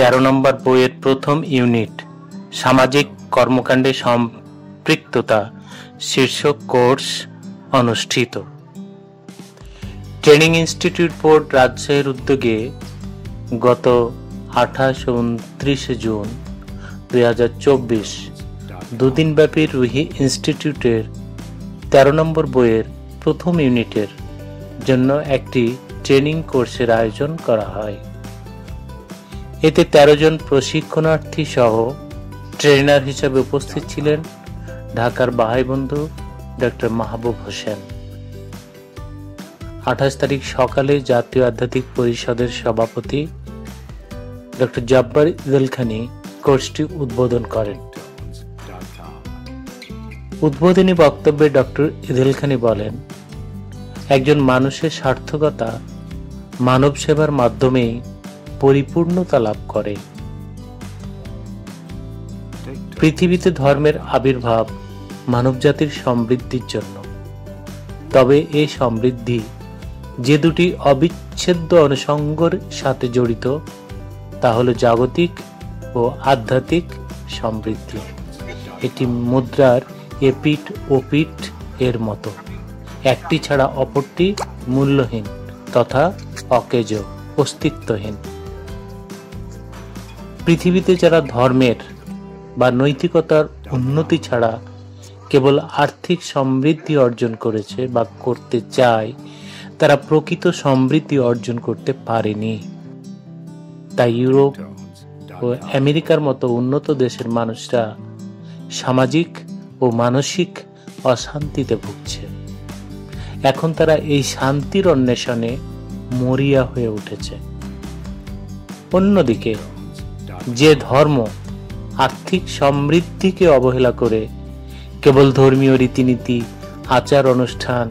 13 নম্বর বইয়ের প্রথম ইউনিট সামাজিক কর্মকাণ্ডে সম্পৃক্ততা শীর্ষক কোর্স অনুষ্ঠিত। ট্রেনিং ইনস্টিটিউট বোর্ড রাজশাহীর উদ্যোগে গত 28 ও 29 জুন 2024 দুদিনব্যাপী রুহি ইনস্টিটিউটের 13 নম্বর বইয়ের প্রথম ইউনিটের জন্য একটি ট্রেনিং কোর্সের আয়োজন করা হয়। এতে 13 জন প্রশিক্ষণার্থী সহ ট্রেনার হিসেবে উপস্থিত ছিলেন ঢাকার বাহাই বন্ধু ডক্টর মাহবুব হোসেন। 28 তারিখ সকালে জাতীয় আধ্যাত্মিক পরিষদের সভাপতি ডক্টর জব্বার ইদেলখানী কোর্সটি উদ্বোধন করেন। উদ্বোধনী বক্তব্যে ডক্টর ইদেলখানী বলেন, একজন মানুষের সার্থকতা মানব সেবার মাধ্যমেই পরিপূর্ণতা লাভ করে। পৃথিবীতে ধর্মের আবির্ভাব মানবজাতির সমৃদ্ধির জন্য, তবে এই সমৃদ্ধি যে দুটি অবিচ্ছেদ্য অনুষঙ্গের সাথে জড়িত তা হলো জাগতিক ও আধ্যাত্মিক সমৃদ্ধি। এটি মুদ্রার এপিঠ ওপিঠ এর মতো, একটি ছাড়া অপরটি মূল্যহীন তথা অকেজ, অস্তিত্বহীন। পৃথিবীতে যারা ধর্মের বা নৈতিকতার উন্নতি ছাড়া কেবল আর্থিক সমৃদ্ধি অর্জন করেছে বা করতে চায়, তারা প্রকৃত সমৃদ্ধি অর্জন করতে পারেনি। তাই ইউরোপ ও আমেরিকার মতো উন্নত দেশের মানুষরা সামাজিক ও মানসিক অশান্তিতে ভুগছে। এখন তারা এই শান্তির অন্বেষণে মরিয়া হয়ে উঠেছে। অন্যদিকে যে ধর্ম আর্থিক সমৃদ্ধিকে অবহেলা করে কেবল ধর্মীয় রীতিনীতি, আচার অনুষ্ঠান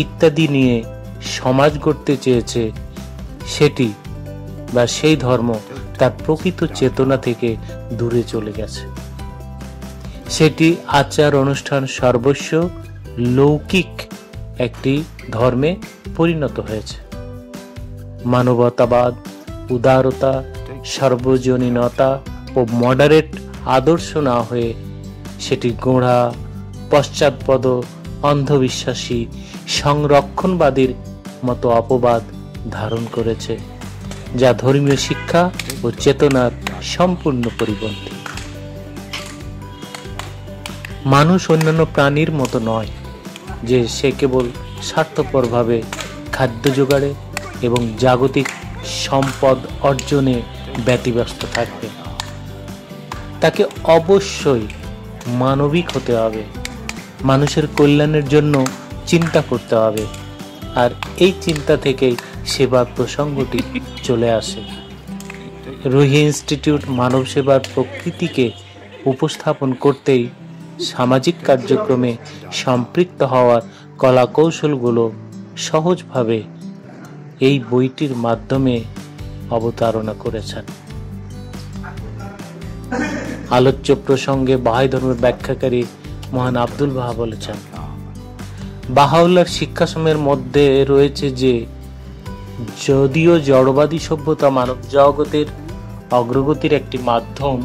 ইত্যাদি নিয়ে সমাজ গড়তে চেয়েছে, সেটি বা সেই ধর্ম তার প্রকৃত চেতনা থেকে দূরে চলে গেছে। সেটি আচার অনুষ্ঠান সর্বস্ব লৌকিক একটি ধর্মে পরিণত হয়েছে। মানবতাবাদ, উদারতা, সর্বজনীনতা ও মডারেট আদর্শ না হয়ে সেটি গোঁড়া, পশ্চাৎপদ, অন্ধবিশ্বাসী, সংরক্ষণবাদীর মতো অপবাদ ধারণ করেছে, যা ধর্মীয় শিক্ষা ও চেতনার সম্পূর্ণ পরিপন্থী। মানুষ অন্যান্য প্রাণীর মতো নয় যে সে কেবল স্বার্থপরভাবে খাদ্য জোগাড়ে এবং জাগতিক সম্পদ অর্জনে ব্যতিব্যস্ত থাকবে। তাকে অবশ্যই মানবিক হতে হবে, মানুষের কল্যাণের জন্য চিন্তা করতে হবে, আর এই চিন্তা থেকেই সেবার প্রসঙ্গটি চলে আসে। রুহি ইনস্টিটিউট মানব সেবার প্রকৃতিকে উপস্থাপন করতেই সামাজিক কার্যক্রমে সম্পৃক্ত হওয়ার কলা কৌশলগুলো সহজভাবে এই বইটির মাধ্যমে অবতারণা করেছেন। আলোচ্য প্রসঙ্গে বাহাই ধর্মের ব্যাখ্যাকারী মহান আব্দুল বাহা বলেছেন, বাহাউল্লাহর শিক্ষাসমূহের মধ্যে রয়েছে যে যদিও জড়বাদী সভ্যতা মানব জগতের অগ্রগতির একটি মাধ্যম,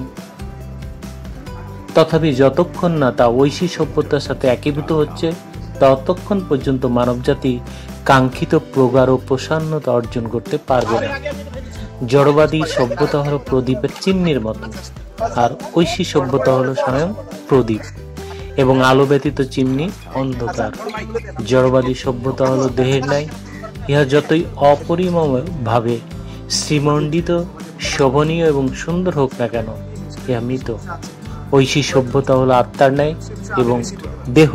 তথাপি যতক্ষণ না তা ঐশী সভ্যতার সাথে একীভূত হচ্ছে, ততক্ষণ পর্যন্ত মানবজাতি কাঙ্ক্ষিত প্রগাঢ় ও প্রসন্নতা অর্জন করতে পারবে না। জড়বাদী সভ্যতা হলো প্রদীপের চিহ্নের মতো, আর ঐশী সভ্যতা হলো স্বয়ং প্রদীপ এবং আলো ব্যতীত চিমনি অন্ধকার। জড়বাদী সভ্যতা হলো দেহের ন্যায়, ইহা যতই অপরিমেয় ভাবে শ্রীমণ্ডিত, শোভনীয় এবং সুন্দর হোক না কেন, ইহা মৃত। ঐশী সভ্যতা হলো আত্মার ন্যায় এবং দেহ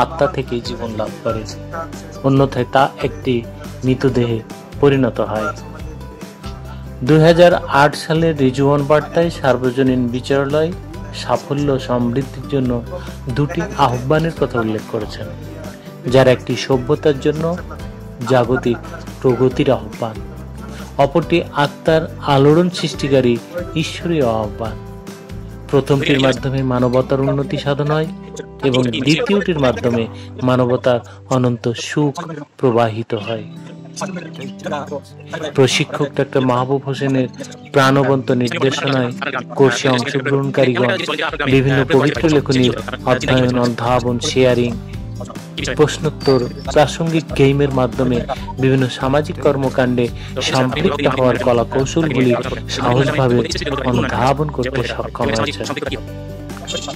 আত্মা থেকে জীবন লাভ করে, অন্যথায় তা একটি মৃতদেহে পরিণত হয়। 2008 সালের রিজওয়ান বার্তায় সার্বজনীন বিচারালয় সাফল্য সমৃদ্ধির জন্য দুটি আহ্বানের কথা উল্লেখ করেছেন, যার একটি সভ্যতার জন্য জাগতিক প্রগতির আহ্বান, অপরটি আত্মার আলোড়ন সৃষ্টিকারী ঈশ্বরীয় আহ্বান। প্রথমটির মাধ্যমে মানবতার উন্নতি সাধন হয় এবং দ্বিতীয়টির মাধ্যমে মানবতার অনন্ত সুখ প্রবাহিত হয়। প্রশিক্ষক ডাক্তার মাহবুব হোসেনের প্রাণবন্ত নির্দেশনায় কোর্সে অংশগ্রহণকারীগণ বিভিন্ন পবিত্র লেখনীর অধ্যয়ন, অনুধাবন, শেয়ারিং, প্রশ্নোত্তর, প্রাসঙ্গিক গেমের মাধ্যমে বিভিন্ন সামাজিক কর্মকাণ্ডে সম্পৃক্ত হওয়ার কলা কৌশলগুলি সহজভাবে অনুধাবন করতে সক্ষম হয়েছে।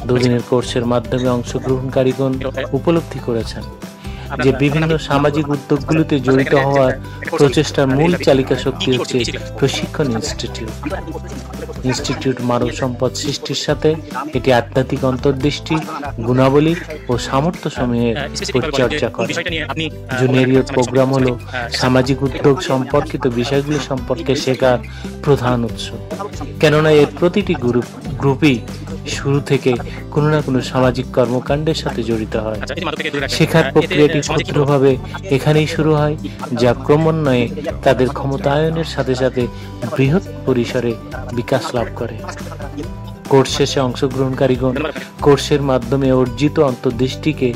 দুদিনের কোর্সের মাধ্যমে অংশগ্রহণকারীগণ উপলব্ধি করেছেন যে বিভিন্ন সামাজিক উদ্যোগগুলিতে জড়িত হওয়ার প্রচেষ্টার মূল চালিকা শক্তি হচ্ছে প্রশিক্ষণ ইনস্টিটিউট মানব সম্পদ সৃষ্টির সাথে এটি আধ্যাত্মিক অন্তর্দৃষ্টি, গুণাবলী ও সামর্থ্য সমূহের পরিচর্যা করে। জুনিয়র প্রোগ্রাম হলো সামাজিক উদ্যোগ সম্পর্কিত বিষয়গুলি সম্পর্কে শেখার প্রধান উৎস, কেননা এর প্রতিটি গ্রুপই শুরু থেকে কোনো না কোনো সামাজিক কর্মকাণ্ডের সাথে জড়িত হয়। শেখার প্রক্রিয়াটি ক্ষুদ্রভাবে এখানেই শুরু হয়, যা ক্রমান্বয়ে তাদের ক্ষমতায়নের সাথে সাথে বৃহৎ পরিসরে বিকাশ লাভ করে। কোর্স শেষে অংশগ্রহণকারীগণ কোর্সের মাধ্যমে অর্জিত অন্তর্দৃষ্টিকে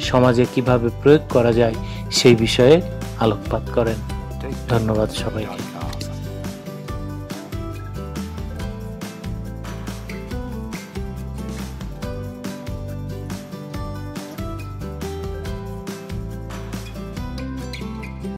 সমাজে কিভাবে প্রয়োগ করা যায় সেই বিষয়ে আলোকপাত করেন। ধন্যবাদ সবাইকে।